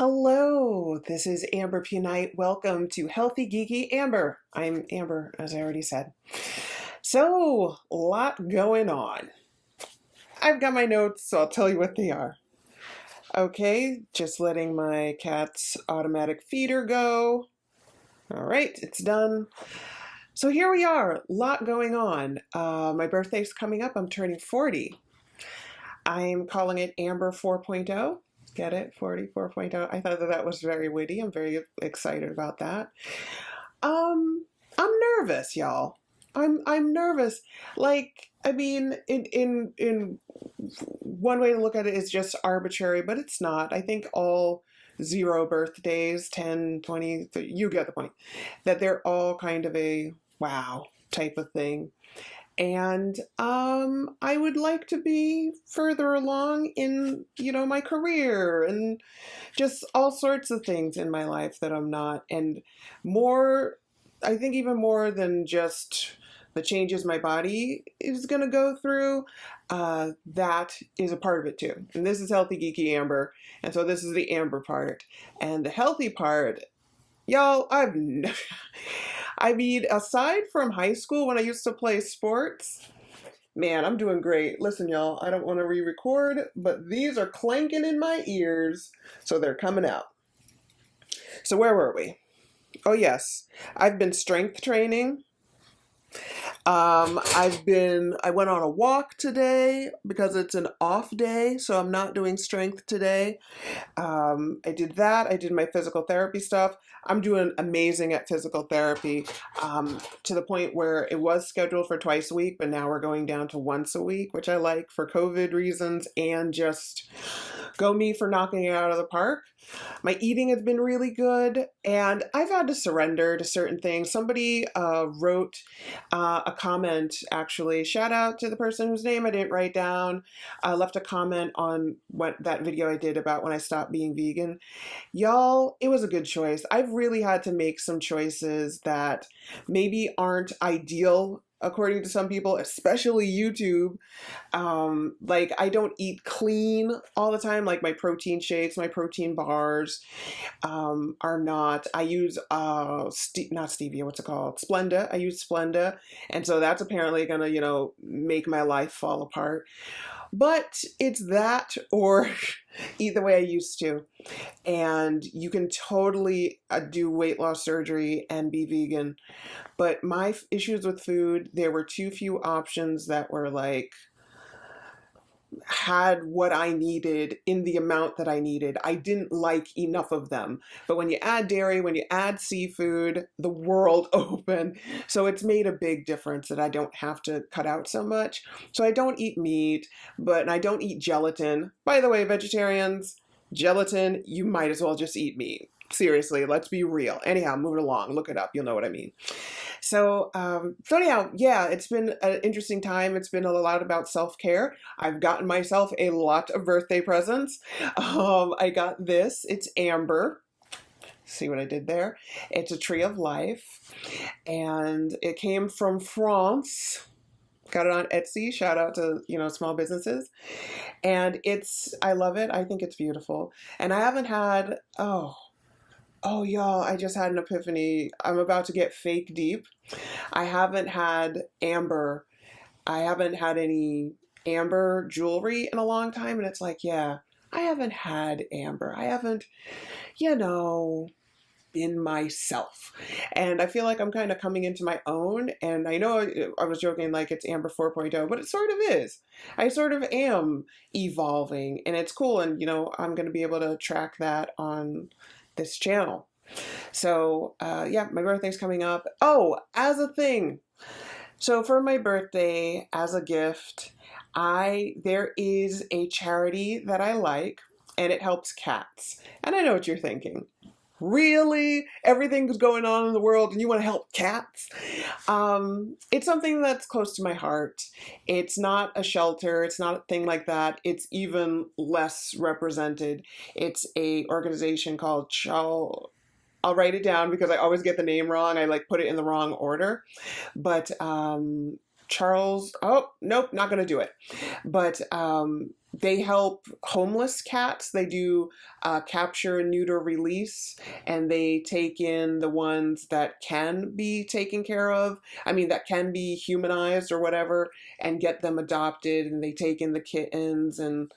Hello, this is Amber P. Knight. Welcome to Healthy Geeky Amber. I'm Amber, as I already said. So, a lot going on. I've got my notes, so I'll tell you what they are. Okay, just letting my cat's automatic feeder go. All right, it's done. So here we are, a lot going on. My birthday's coming up. I'm turning 40. I'm calling it Amber 4.0. Get it? 40, 4.0. I thought that was very witty. I'm very excited about that. I'm nervous, y'all. I'm nervous. Like, I mean, in one way to look at it is just arbitrary, but it's not. I think all 0 birthdays, 10, 20, you get the point. That they're all kind of a wow type of thing. And I would like to be further along in, my career and just all sorts of things in my life that I'm not. And more, I think even more than just the changes my body is going to go through, that is a part of it too. And this is Healthy Geeky Amber. And so this is the Amber part. And the healthy part, y'all, I mean, aside from high school when I used to play sports, man, I'm doing great. Listen, y'all, I don't want to re-record, but these are clanking in my ears, so they're coming out. So where were we? Oh, yes. I've been strength training. I went on a walk today because it's an off day, so I'm not doing strength today. I did that. I did my physical therapy stuff. I'm doing amazing at physical therapy, to the point where it was scheduled for twice a week, but now we're going down to once a week, which I like for COVID reasons and just go me for knocking it out of the park. My eating has been really good, and I've had to surrender to certain things. Somebody wrote a comment, actually. Shout out to the person whose name I didn't write down. Left a comment on that video I did about when I stopped being vegan. Y'all, it was a good choice. I've really had to make some choices that maybe aren't ideal according to some people, especially YouTube. Like, I don't eat clean all the time. Like, my protein shakes, my protein bars are not. I use not stevia. What's it called? Splenda. I use Splenda, and so that's apparently gonna make my life fall apart. But it's that or eat the way I used to. And you can totally do weight loss surgery and be vegan. But my issues with food, there were too few options that were like, had what I needed in the amount that I needed. I didn't like enough of them. But when you add dairy, when you add seafood, the world opened. So it's made a big difference that I don't have to cut out so much. So I don't eat meat, but I don't eat gelatin. By the way, vegetarians, gelatin, you might as well just eat meat. Seriously, let's be real. Anyhow, move it along. Look it up. You'll know what I mean. So anyhow, yeah, it's been an interesting time. It's been a lot about self-care. I've gotten myself a lot of birthday presents. I got this. It's amber. See what I did there? It's a tree of life. And it came from France. Got it on Etsy. Shout out to, small businesses. And I love it. I think it's beautiful. And I haven't had, oh, y'all, I just had an epiphany. I'm about to get fake deep. I haven't had amber. I haven't had any amber jewelry in a long time. And it's like, yeah, I haven't had amber. I haven't, been myself. And I feel like I'm kind of coming into my own. And I know I was joking like it's Amber 4.0, but it sort of is. I sort of am evolving, and it's cool. And, I'm going to be able to track that on this channel. So yeah, my birthday's coming up. Oh, as a thing. So for my birthday, as a gift, there is a charity that I like, and it helps cats. And I know what you're thinking. Really? Everything's going on in the world and you want to help cats? It's something that's close to my heart. It's not a shelter. It's not a thing like that. It's even less represented. It's a organization called I'll write it down because I always get the name wrong. I put it in the wrong order. But Charles. Oh, nope, not going to do it. But they help homeless cats. They do capture and neuter release, and they take in the ones that can be taken care of. I mean, that can be humanized or whatever, and get them adopted. And they take in the kittens, and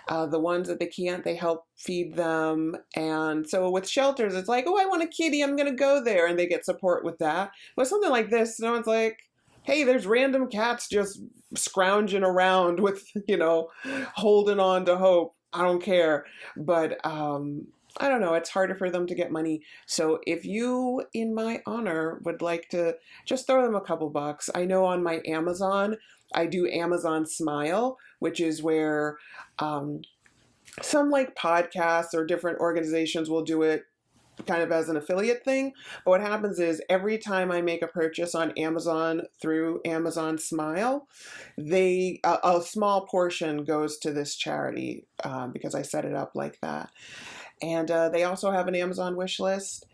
the ones that they can't, they help feed them. And so with shelters, it's like, oh, I want a kitty, I'm going to go there. And they get support with that. But something like this, no one's like, hey, there's random cats just scrounging around with, holding on to hope. I don't care. But I don't know, it's harder for them to get money. So if you, in my honor, would like to just throw them a couple bucks, I know on my Amazon, I do Amazon Smile, which is where some like podcasts or different organizations will do it kind of as an affiliate thing. But what happens is every time I make a purchase on Amazon through Amazon Smile, a small portion goes to this charity because I set it up like that. And they also have an Amazon wish list.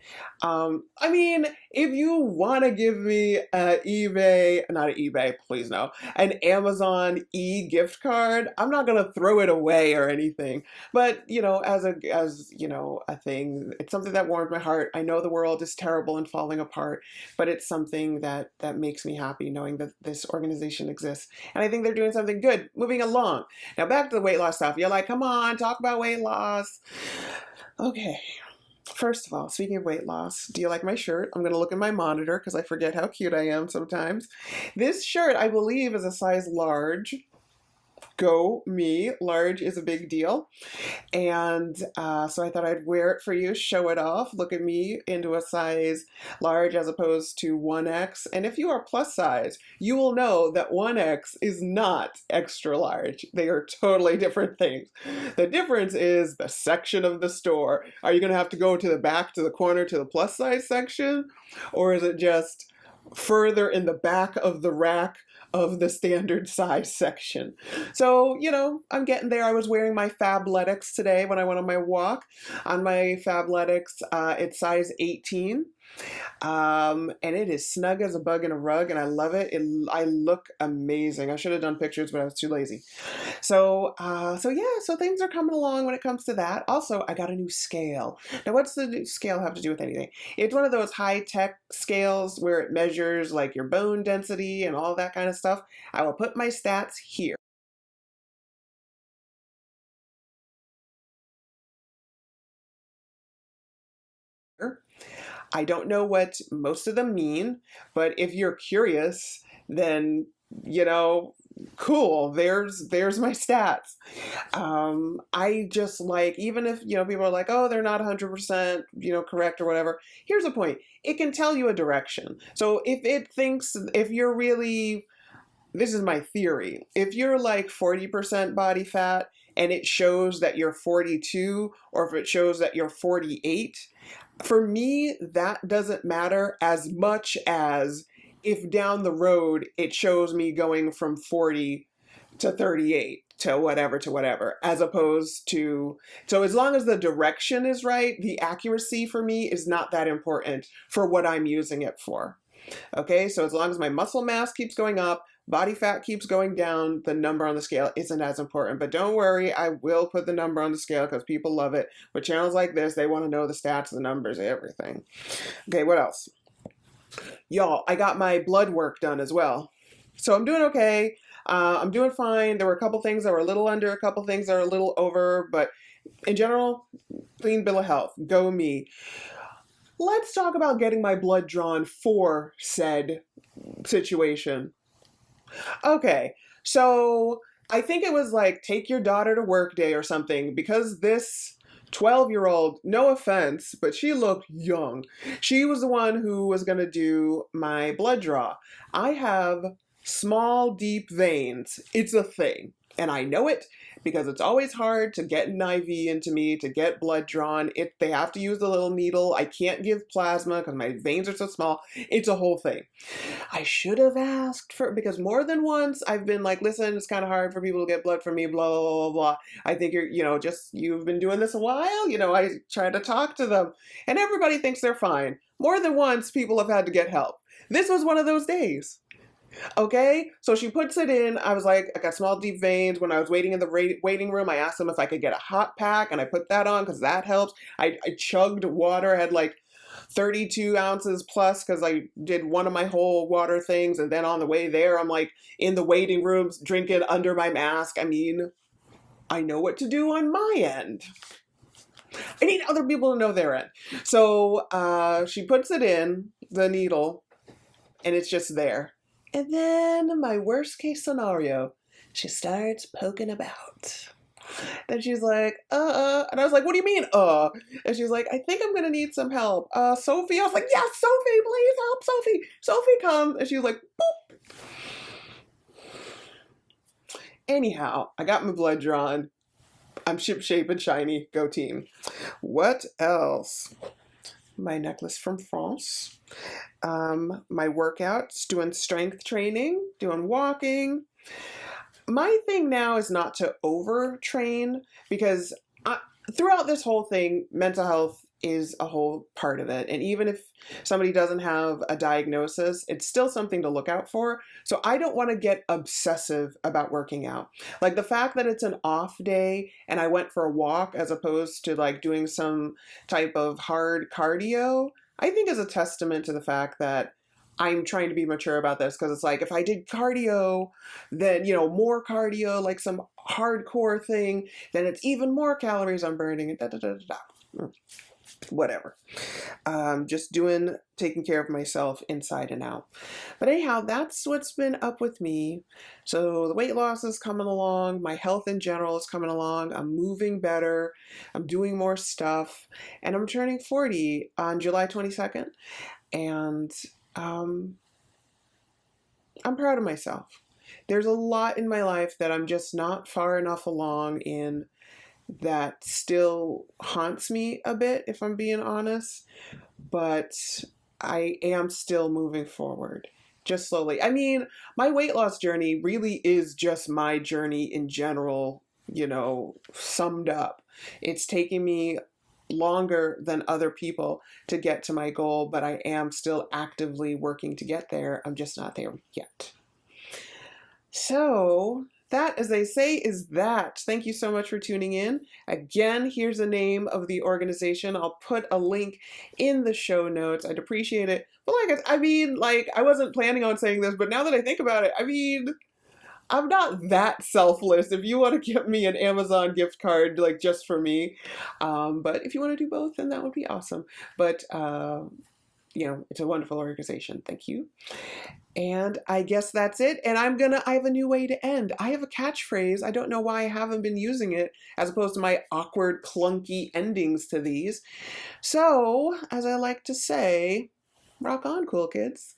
I mean, if you want to give me not an eBay, please no, an Amazon gift card, I'm not going to throw it away or anything. But, as a thing, it's something that warmed my heart. I know the world is terrible and falling apart, but it's something that makes me happy knowing that this organization exists. And I think they're doing something good. Moving along. Now back to the weight loss stuff. You're like, come on, talk about weight loss. Okay, first of all, speaking of weight loss, do you like my shirt? I'm going to look at my monitor because I forget how cute I am sometimes. This shirt, I believe, is a size large. Go me. Large is a big deal. And so I thought I'd wear it for you, show it off, look at me into a size large as opposed to 1X. And if you are plus size, you will know that 1X is not extra large. They are totally different things. The difference is the section of the store. Are you going to have to go to the back, to the corner, to the plus size section? Or is it just further in the back of the rack of the standard size section? So, I'm getting there. I was wearing my Fabletics today when I went on my walk. On my Fabletics, it's size 18. And it is snug as a bug in a rug, and I love it. I look amazing. I should have done pictures, but I was too lazy. So things are coming along when it comes to that. Also, I got a new scale. Now, what's the new scale have to do with anything? It's one of those high-tech scales where it measures like your bone density and all that kind of stuff. I will put my stats here. I don't know what most of them mean, but if you're curious, then, cool, there's my stats. I just like, even if, people are like, oh, they're not 100%, correct or whatever. Here's the point. It can tell you a direction. So if you're really, this is my theory, if you're like 40% body fat and it shows that you're 42, or if it shows that you're 48, for me, that doesn't matter as much as if down the road it shows me going from 40 to 38 to whatever, as opposed to, so as long as the direction is right, the accuracy for me is not that important for what I'm using it for. Okay, so as long as my muscle mass keeps going up, body fat keeps going down, the number on the scale isn't as important. But don't worry, I will put the number on the scale because people love it. With channels like this, they want to know the stats, the numbers, everything. Okay, what else? Y'all, I got my blood work done as well. So I'm doing okay. I'm doing fine. There were a couple things that were a little under, a couple things that are a little over, but in general, clean bill of health. Go me. Let's talk about getting my blood drawn for said situation. Okay, so I think it was like take your daughter to work day or something, because this 12-year-old, no offense, but she looked young. She was the one who was going to do my blood draw. I have small, deep veins. It's a thing. And I know it because it's always hard to get an IV into me, to get blood drawn. They have to use the little needle. I can't give plasma because my veins are so small. It's a whole thing. I should have asked for, because more than once I've been like, listen, it's kind of hard for people to get blood from me, blah, blah, blah, blah. I think you've been doing this a while. I try to talk to them and everybody thinks they're fine. More than once, people have had to get help. This was one of those days. Okay, so she puts it in. I was like, I got small, deep veins. When I was waiting in the waiting room, I asked them if I could get a hot pack, and I put that on because that helps. I chugged water, had like 32 ounces plus because I did one of my whole water things, and then on the way there, I'm like in the waiting rooms drinking under my mask. I mean, I know what to do on my end. I need other people to know their end. So she puts it in the needle, and it's just there. And then my worst case scenario, she starts poking about. Then she's like, and I was like, what do you mean, And she's like, I think I'm gonna need some help. Sophie? I was like, yes, Sophie, please help Sophie. Sophie comes. And she's like, boop. Anyhow, I got my blood drawn. I'm ship-shape and shiny. Go team. What else? My necklace from France. My workouts, doing strength training, doing walking. My thing now is not to overtrain because throughout this whole thing, mental health is a whole part of it. And even if somebody doesn't have a diagnosis, it's still something to look out for. So I don't want to get obsessive about working out. Like the fact that it's an off day and I went for a walk as opposed to like doing some type of hard cardio, I think is a testament to the fact that I'm trying to be mature about this because it's like if I did cardio, then, more cardio, like some hardcore thing, then it's even more calories I'm burning and da da da da da. Whatever. Just taking care of myself inside and out. But anyhow, that's what's been up with me. So the weight loss is coming along. My health in general is coming along. I'm moving better. I'm doing more stuff. And I'm turning 40 on July 22nd. And I'm proud of myself. There's a lot in my life that I'm just not far enough along in that still haunts me a bit, if I'm being honest. But I am still moving forward, just slowly. I mean, my weight loss journey really is just my journey in general, summed up. It's taking me longer than other people to get to my goal, but I am still actively working to get there. I'm just not there yet. So that, as they say, is that. Thank you so much for tuning in. Again, here's the name of the organization. I'll put a link in the show notes. I'd appreciate it. But I wasn't planning on saying this, but now that I think about it, I'm not that selfless. If you want to give me an Amazon gift card, like just for me, but if you want to do both, then that would be awesome. But it's a wonderful organization. Thank you. And I guess that's it. And I have a new way to end. I have a catchphrase. I don't know why I haven't been using it as opposed to my awkward, clunky endings to these. So, as I like to say, rock on, cool kids.